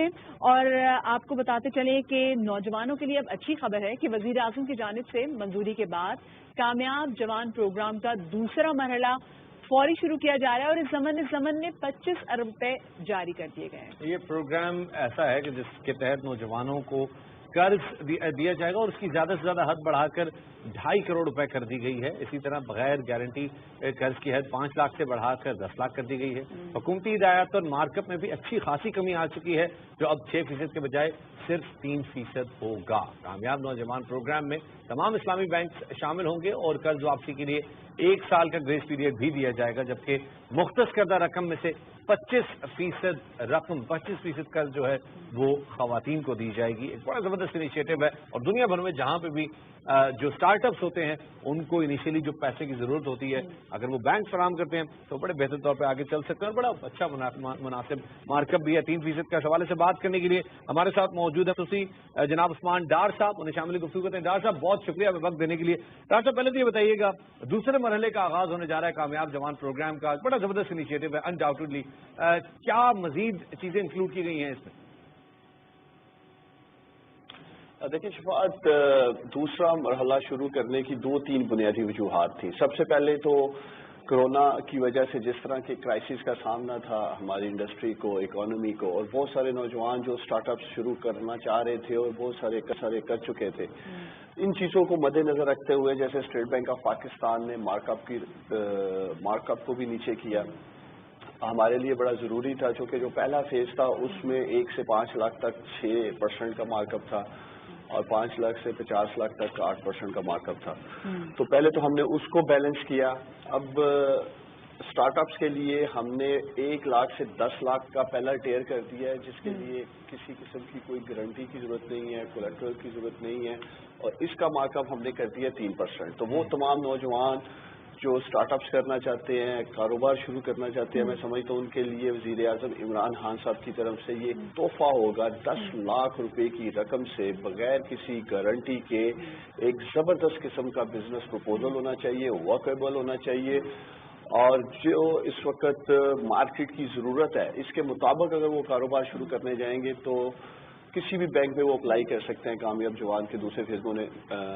ہیں اور آپ کو بتاتے چلیں کہ نوجوانوں کے لیے اب اچھی خبر ہے کہ وزیر اعظم کی جانب سے منظوری کے بعد کامیاب جوان پروگرام کا دوسرا مرحلہ فوری شروع کیا جا رہا ہے اور اس ضمن میں 25 ارب روپے جاری کر دیے گئے ہیں۔ یہ پروگرام ایسا ہے کہ جس کے تحت نوجوانوں کو قرض دیا جائے گا اور اس کی زیادہ سے زیادہ حد بڑھا کر 2.5 کروڑ روپے کر دی گئی ہے۔ اسی طرح بغیر گارنٹی قرض کی حد 5 لاکھ سے بڑھا کر 10 لاکھ کر دی گئی ہے۔ حکومتی ہدایات اور مارک اپ میں بھی اچھی خاصی کمی آ چکی ہے جو اب 6% کے بجائے صرف 3% ہوگا۔ کامیاب نوجوان پروگرام میں تمام اسلامی بینک شامل ہوں گے اور قرض واپسی کے لیے 1 سال کا گریس پیریڈ بھی دیا جائے گا، جبکہ مختص کردہ رقم میں سے 25% رقم 25% قرض جو ہے وہ خواتین کو دی جائے گی۔ ایک بڑا زبردست انیشیٹو ہے اور دنیا بھر میں جہاں پہ بھی جو سٹارٹ اپس ہوتے ہیں ان کو انیشیلی جو پیسے کی ضرورت ہوتی ہے اگر وہ بینک فراہم کرتے ہیں تو بڑے بہتر طور پہ آگے چل سکتے ہیں اور بڑا اچھا مناسب مارک اپ بھی ہے۔ 3% کا حوالے سے بات کرنے کے لیے ہمارے ساتھ موجود ہے جناب عثمان ڈار صاحب، انہیں شامل گفتگو کرتے ہیں۔ ڈار صاحب بہت شکریہ وقت دینے کے لیے۔ ڈار صاحب پہلے تو یہ بتائیے گا دوسرے مرحلے کا آغاز ہونے جا رہا ہے کامیاب جوان پروگرام کا، بڑا زبردست انیشیٹو ہے انڈاؤٹڈلی، کیا مزید چیزیں انکلوڈ کی گئی ہیں اس میں؟ دیکھیں شفاعت، دوسرا مرحلہ شروع کرنے کی 2-3 بنیادی وجوہات تھیں۔ سب سے پہلے تو کرونا کی وجہ سے جس طرح کے کرائسس کا سامنا تھا ہماری انڈسٹری کو، اکانومی کو، اور بہت سارے نوجوان جو سٹارٹ اپس شروع کرنا چاہ رہے تھے اور بہت سارے کر چکے تھے، ان چیزوں کو مد نظر رکھتے ہوئے جیسے اسٹیٹ بینک آف پاکستان نے مارک اپ کو بھی نیچے کیا، ہمارے لیے بڑا ضروری تھا چونکہ جو پہلا فیز تھا اس میں 1 سے 5 لاکھ تک 6% کا مارک اپ تھا اور 5 لاکھ سے 50 لاکھ تک 8% کا مارک اپ تھا۔ تو پہلے تو ہم نے اس کو بیلنس کیا۔ اب سٹارٹ اپس کے لیے ہم نے 1 لاکھ سے 10 لاکھ کا پہلا ٹیئر کر دیا ہے جس کے لیے کسی قسم کی کوئی گارنٹی کی ضرورت نہیں ہے، کولیٹرل کی ضرورت نہیں ہے، اور اس کا مارک اپ ہم نے کر دیا 3%۔ تو وہ تمام نوجوان جو سٹارٹ اپس کرنا چاہتے ہیں، کاروبار شروع کرنا چاہتے ہیں، میں سمجھتا ہوں ان کے لیے وزیر اعظم عمران خان صاحب کی طرف سے یہ تحفہ ہوگا 10 لاکھ روپے کی رقم سے بغیر کسی گارنٹی کے ایک زبردست قسم کا بزنس پروپوزل ہونا چاہیے، ورکیبل ہونا چاہیے، اور جو اس وقت مارکیٹ کی ضرورت ہے اس کے مطابق اگر وہ کاروبار شروع کرنے جائیں گے تو کسی بھی بینک میں وہ اپلائی کر سکتے ہیں، کامیاب جوان کے دوسرے فیز میں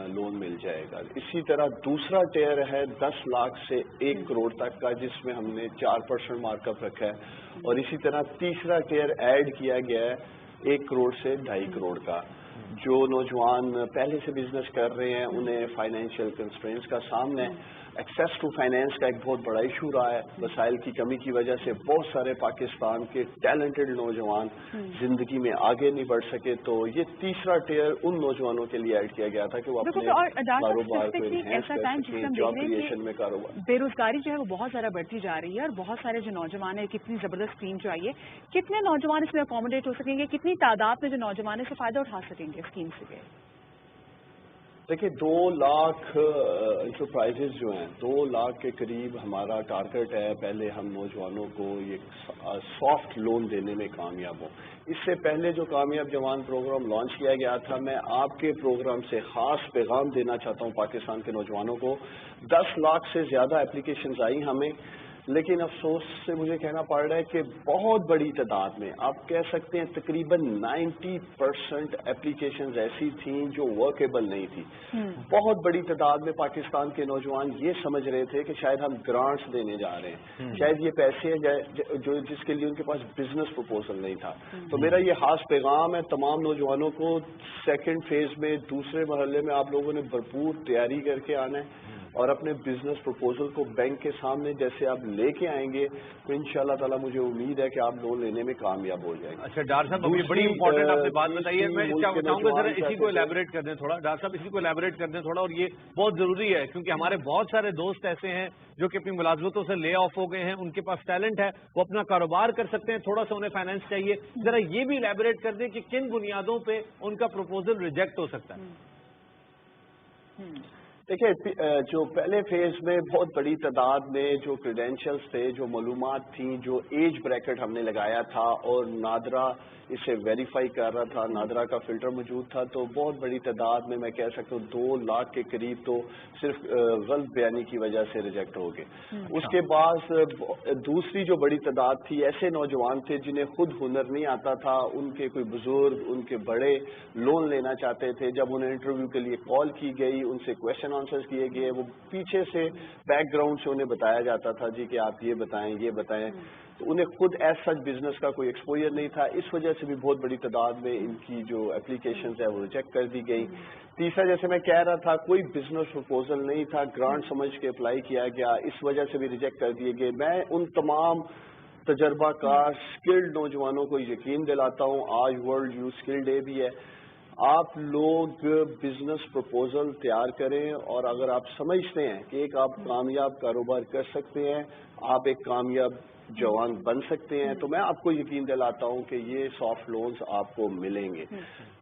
لون مل جائے گا۔ اسی طرح دوسرا ٹیئر ہے 10 لاکھ سے 1 کروڑ تک کا جس میں ہم نے 4% مارک اپ رکھا ہے، اور اسی طرح تیسرا ٹیئر ایڈ کیا گیا ہے 1 کروڑ سے 2.5 کروڑ کا۔ جو نوجوان پہلے سے بزنس کر رہے ہیں انہیں فائنینشیل کنسٹرینٹس کا سامنا ہے، ایکسیس ٹو فائنینس کا ایک بہت بڑا ایشو رہا ہے، وسائل کی کمی کی وجہ سے بہت سارے پاکستان کے ٹیلنٹڈ نوجوان زندگی میں آگے نہیں بڑھ سکے، تو یہ تیسرا ٹیئر ان نوجوانوں کے لیے ایڈ کیا گیا تھا کہ وہ اپنے کاروبار کو انہینس کر سکیں، جاب کریشن میں کاروبار۔ بے روزگاری جو ہے وہ بہت زیادہ بڑھتی جا رہی ہے اور بہت سارے جو نوجوان ہیں، کتنی زبردست اسکیم جو آئی ہے، کتنے نوجوان اس میں اکوموڈیٹ ہو سکیں گے، کتنی تعداد میں جو نوجوان اس سے فائدہ اٹھا سکیں گے اسکیم سے؟ دیکھیے 2 لاکھ انٹرپرائزز جو ہیں 2 لاکھ کے قریب ہمارا ٹارگٹ ہے، پہلے ہم نوجوانوں کو یہ سافٹ لون دینے میں کامیاب ہوں۔ اس سے پہلے جو کامیاب جوان پروگرام لانچ کیا گیا تھا، میں آپ کے پروگرام سے خاص پیغام دینا چاہتا ہوں پاکستان کے نوجوانوں کو۔ 10 لاکھ سے زیادہ اپلیکیشنز آئی ہمیں، لیکن افسوس سے مجھے کہنا پڑ رہا ہے کہ بہت بڑی تعداد میں، آپ کہہ سکتے ہیں تقریباً 90% اپلیکیشنز ایسی تھیں جو ورکیبل نہیں تھی۔ بہت بڑی تعداد میں پاکستان کے نوجوان یہ سمجھ رہے تھے کہ شاید ہم گرانٹس دینے جا رہے ہیں، شاید یہ پیسے جو جس کے لیے ان کے پاس بزنس پروپوزل نہیں تھا۔ تو میرا یہ خاص پیغام ہے تمام نوجوانوں کو، سیکنڈ فیز میں دوسرے مرحلے میں آپ لوگوں نے بھرپور تیاری کر کے آنا ہے اور اپنے بزنس پروپوزل کو بینک کے سامنے جیسے آپ لے کے آئیں گے تو انشاءاللہ تعالیٰ مجھے امید ہے کہ آپ لون لینے میں کامیاب ہو جائیں گے۔ اچھا ڈار صاحب، ابھی بڑی امپورٹنٹ آپ نے بات بتائی ہے، میں چاہوں گا ذرا اسی کو ایلیبریٹ کر دیں تھوڑا، ڈار صاحب اسی کو ایلیبریٹ کر دیں تھوڑا، اور یہ بہت ضروری ہے کیونکہ ہمارے بہت سارے دوست ایسے ہیں جو کہ اپنی ملازمتوں سے لے آف ہو گئے ہیں، ان کے پاس ٹیلنٹ ہے، وہ اپنا کاروبار کر سکتے ہیں، تھوڑا سا انہیں فائنینس چاہیے، ذرا یہ بھی ایلیبریٹ کر دیں کہ کن بنیادوں پہ ان کا پروپوزل ریجیکٹ ہو سکتا ہے۔ دیکھیں جو پہلے فیز میں بہت بڑی تعداد میں جو کریڈینشلز تھے، جو معلومات تھیں، جو ایج بریکٹ ہم نے لگایا تھا اور نادرا اسے ویریفائی کر رہا تھا، نادرا کا فلٹر موجود تھا، تو بہت بڑی تعداد میں کہہ سکتا ہوں 2 لاکھ کے قریب تو صرف غلط بیانی کی وجہ سے ریجیکٹ ہو گئے۔ اس کے بعد دوسری جو بڑی تعداد تھی، ایسے نوجوان تھے جنہیں خود ہنر نہیں آتا تھا، ان کے کوئی بزرگ، ان کے بڑے لون لینا چاہتے تھے، جب انہیں انٹرویو کے لیے کال کی گئی، ان سے کویشچن آنسرز کیے گئے، وہ پیچھے سے بیک گراؤنڈ سے انہیں بتایا جاتا تھا جی کہ آپ یہ بتائیں یہ بتائیں، تو انہیں خود ایز سچ بزنس کا کوئی ایکسپوجر نہیں تھا، اس وجہ سے بھی بہت بڑی تعداد میں ان کی جو اپلیکیشنز ہیں وہ ریجیکٹ کر دی گئی۔ تیسرا، جیسے میں کہہ رہا تھا، کوئی بزنس پرپوزل نہیں تھا، گرانٹ سمجھ کے اپلائی کیا گیا، اس وجہ سے بھی ریجیکٹ کر دیے گئے۔ میں ان تمام تجربہ کار اسکلڈ نوجوانوں کو یقین دلاتا ہوں، آج ورلڈ یوتھ اسکل ڈے بھی ہے، آپ لوگ بزنس پرپوزل تیار کریں، اور اگر آپ سمجھتے ہیں کہ ایک آپ کامیاب کاروبار کر سکتے ہیں، آپ ایک کامیاب جوان بن سکتے ہیں، تو میں آپ کو یقین دلاتا ہوں کہ یہ سافٹ لونز آپ کو ملیں گے۔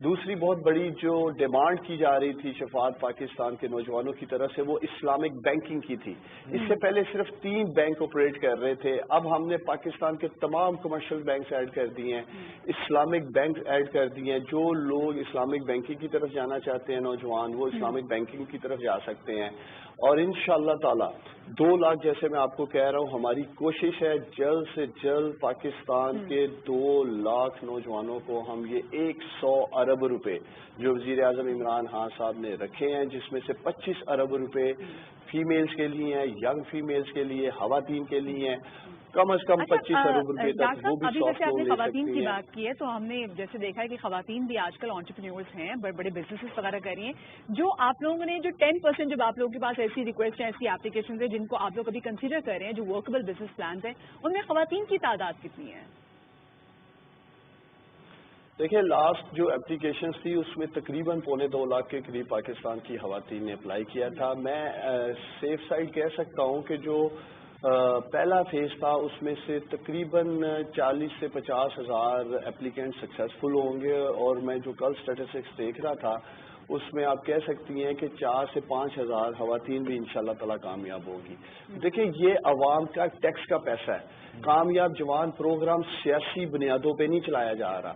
دوسری بہت بڑی جو ڈیمانڈ کی جا رہی تھی شفاعت پاکستان کے نوجوانوں کی طرف سے، وہ اسلامک بینکنگ کی تھی۔ اس سے پہلے صرف 3 بینک آپریٹ کر رہے تھے، اب ہم نے پاکستان کے تمام کمرشل بینکس ایڈ کر دیے ہیں، اسلامک بینک ایڈ کر دیے ہیں۔ جو لوگ اسلامک بینکنگ کی طرف جانا چاہتے ہیں نوجوان، وہ اسلامک بینکنگ کی طرف جا سکتے ہیں، اور انشاءاللہ تعالی 2 لاکھ جیسے میں آپ کو کہہ رہا ہوں، ہماری کوشش ہے جلد سے جلد پاکستان کے 2 لاکھ نوجوانوں کو ہم یہ 100 ارب روپے جو وزیر اعظم عمران خان صاحب نے رکھے ہیں، جس میں سے 25 ارب روپے فیمیلز کے لیے ہیں، ینگ فیمیلز کے لیے، خواتین کے لیے ہیں، کم از کم 25 ارب روپے تک وہ بھی سافٹ لون لے خواتین کی سکتی ہیں۔ بات کی ہے تو ہم نے جیسے دیکھا ہے کہ خواتین بھی آج کل انٹرپرینیورز ہیں، بڑے بڑے بزنسز وغیرہ کر رہی ہیں، جو آپ لوگوں نے جو 10% جب آپ لوگوں کے پاس ایسی ریکویسٹ ہیں، ایسی اپلیکیشنز ہیں جن کو آپ لوگ ابھی کنسیڈر کر رہے ہیں، جو ورکبل بزنس پلانز ہیں، ان میں خواتین کی تعداد کتنی ہے؟ دیکھیں، لاسٹ جو اپلیکیشنز تھی اس میں تقریباً 2.25 لاکھ کے قریب پاکستان کی خواتین نے اپلائی کیا تھا۔ میں سیف سائڈ کہہ سکتا ہوں کہ جو پہلا فیز تھا اس میں سے تقریباً 40 سے 50 ہزار اپلیکینٹ سکسیسفل ہوں گے، اور میں جو کل اسٹیٹسٹکس دیکھ رہا تھا اس میں آپ کہہ سکتی ہیں کہ 4 سے 5 ہزار خواتین بھی انشاءاللہ تعالی کامیاب ہوگی۔ دیکھیں، یہ عوام کا ٹیکس کا پیسہ ہے۔ کامیاب جوان پروگرام سیاسی بنیادوں پہ نہیں چلایا جا رہا،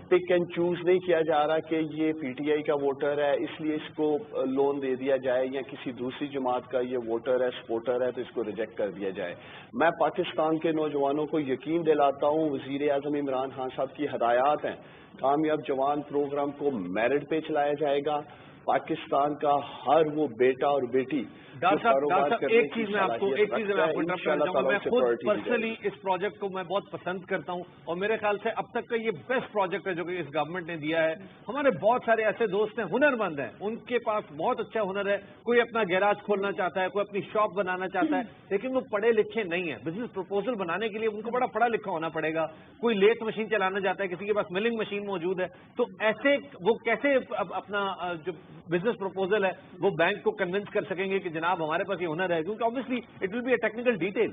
پک اینڈ چوز نہیں کیا جا رہا کہ یہ پی ٹی آئی کا ووٹر ہے اس لیے اس کو لون دے دیا جائے، یا کسی دوسری جماعت کا یہ ووٹر ہے، سپورٹر ہے تو اس کو ریجیکٹ کر دیا جائے۔ میں پاکستان کے نوجوانوں کو یقین دلاتا ہوں، وزیر اعظم عمران خان صاحب کی ہدایات ہیں، کامیاب جوان پروگرام کو میرٹ پہ چلایا جائے گا۔ پاکستان کا ہر وہ بیٹا اور بیٹی ڈاکٹر صاحب ایک چیز میں آپ کو انٹرپٹ کرنا چاہوں گا، میں خود پرسنلی اس پروجیکٹ کو میں بہت پسند کرتا ہوں، اور میرے خیال سے اب تک کا یہ بیسٹ پروجیکٹ ہے جو کہ اس گورنمنٹ نے دیا ہے۔ ہمارے بہت سارے ایسے دوست ہیں، ہنر مند ہیں، ان کے پاس بہت اچھا ہنر ہے، کوئی اپنا گیراج کھولنا چاہتا ہے، کوئی اپنی شاپ بنانا چاہتا ہے، لیکن وہ پڑھے لکھے نہیں ہیں۔ بزنس پروپوزل بنانے کے لیے ان کو بڑا پڑھا لکھا ہونا پڑے گا، کوئی لیتھ مشین چلانا چاہتا ہے، کسی کے پاس ملنگ مشین موجود ہے، تو ایسے وہ کیسے اپنا جو بزنس پروپوزل ہے وہ بینک کو کنونس کر سکیں گے کہ جناب ہمارے پاس یہ ہنر ہے، کیونکہ obviously it will be a technical detail۔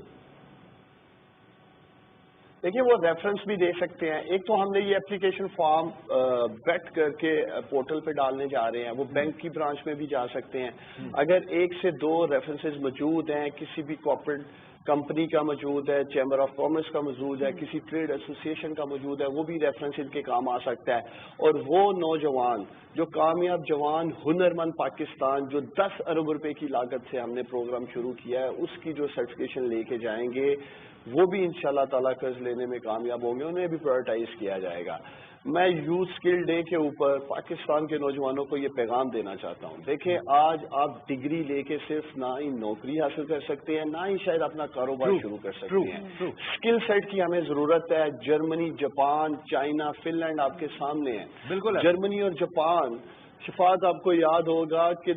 دیکھیے، وہ ریفرنس بھی دے سکتے ہیں۔ ایک تو ہم نے یہ اپلیکیشن فارم بیٹ کر کے پورٹل پہ ڈالنے جا رہے ہیں، وہ بینک کی برانچ میں بھی جا سکتے ہیں۔ اگر 1 سے 2 ریفرنسز موجود ہیں، کسی بھی کارپوریٹ کمپنی کا موجود ہے، چیمبر آف کامرس کا موجود ہے، کسی ٹریڈ ایسوسیشن کا موجود ہے، وہ بھی ریفرنس ان کے کام آ سکتا ہے۔ اور وہ نوجوان جو کامیاب جوان ہنرمند پاکستان جو 10 ارب روپے کی لاگت سے ہم نے پروگرام شروع کیا ہے، اس کی جو سرٹیفکیشن لے کے جائیں گے وہ بھی انشاءاللہ تعالیٰ قرض لینے میں کامیاب ہوں گے، انہیں بھی پرائورٹائز کیا جائے گا۔ میں یوتھ اسکل ڈے کے اوپر پاکستان کے نوجوانوں کو یہ پیغام دینا چاہتا ہوں، دیکھیں آج آپ ڈگری لے کے صرف نہ ہی نوکری حاصل کر سکتے ہیں، نہ ہی شاید اپنا کاروبار شروع کر سکتے ہیں۔ اسکل سیٹ کی ہمیں ضرورت ہے۔ Germany, Japan, China, Finland آپ کے سامنے ہیں۔ بالکل، جرمنی اور جاپان، شفاعت آپ کو یاد ہوگا کہ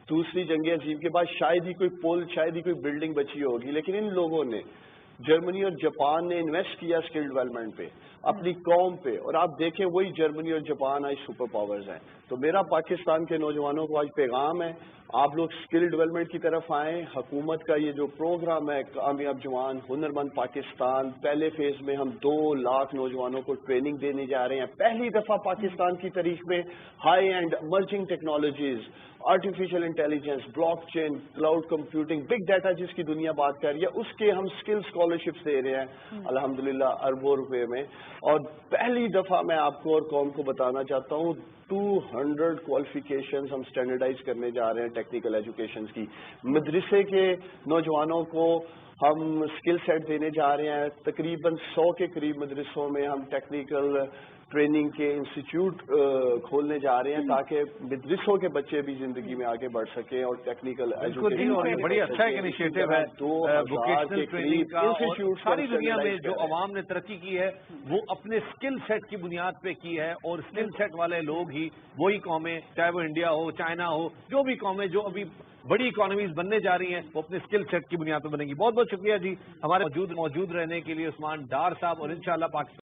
دوسری جنگ عظیم کے بعد شاید ہی کوئی پل، شاید ہی کوئی بلڈنگ بچی ہوگی، لیکن ان لوگوں نے جرمنی اور جاپان نے انویسٹ کیا اسکل ڈیولپمنٹ پہ، اپنی قوم پہ، اور آپ دیکھیں وہی جرمنی اور جاپان آج سپر پاورز ہیں. تو میرا پاکستان کے نوجوانوں کو آج پیغام ہے، آپ لوگ اسکل ڈیولپمنٹ کی طرف آئیں. حکومت کا یہ جو پروگرام ہے کامیاب جوان ہنرمند پاکستان، پہلے فیز میں ہم 2 لاکھ نوجوانوں کو ٹریننگ دینے جا رہے ہیں. پہلی دفعہ پاکستان کی تاریخ میں high end emerging technologies, artificial intelligence, blockchain, cloud computing, big data جس کی دنیا بات کر رہی ہے، اس کے ہم اسکل اسکالرشپس دے رہے ہیں الحمدللہ اربوں روپے میں. اور پہلی دفعہ میں آپ کو اور قوم کو بتانا چاہتا ہوں 200 کوالیفیکیشنز ہم اسٹینڈرڈائز کرنے جا رہے ہیں ٹیکنیکل ایجوکیشنز کی. مدرسے کے نوجوانوں کو ہم اسکل سیٹ دینے جا رہے ہیں. تقریباً 100 کے قریب مدرسوں میں ہم ٹیکنیکل ٹریننگ کے انسٹیٹیوٹ کھولنے جا رہے ہیں تاکہ مدرسوں کے بچے بھی زندگی میں آگے بڑھ سکیں اور ٹیکنیکل ایجوکیشن. اور یہ بڑی اچھا ایک انیشیٹو ہے ووکیشنل ٹریننگ کا، اور ساری دنیا میں جو عوام نے ترقی کی ہے وہ اپنے اسکل سیٹ کی بنیاد پہ کی ہے، اور اسکل سیٹ والے لوگ ہی وہی قومیں، چاہے وہ انڈیا ہو، چائنا ہو، جو بھی قومیں جو ابھی بڑی اکانومیز بننے جا رہی ہیں وہ اپنے اسکل سیٹ کی بنیاد پہ بنے گی. بہت بہت شکریہ جی ہمارے موجود رہنے کے لیے عثمان ڈار صاحب، اور انشاءاللہ پاکستان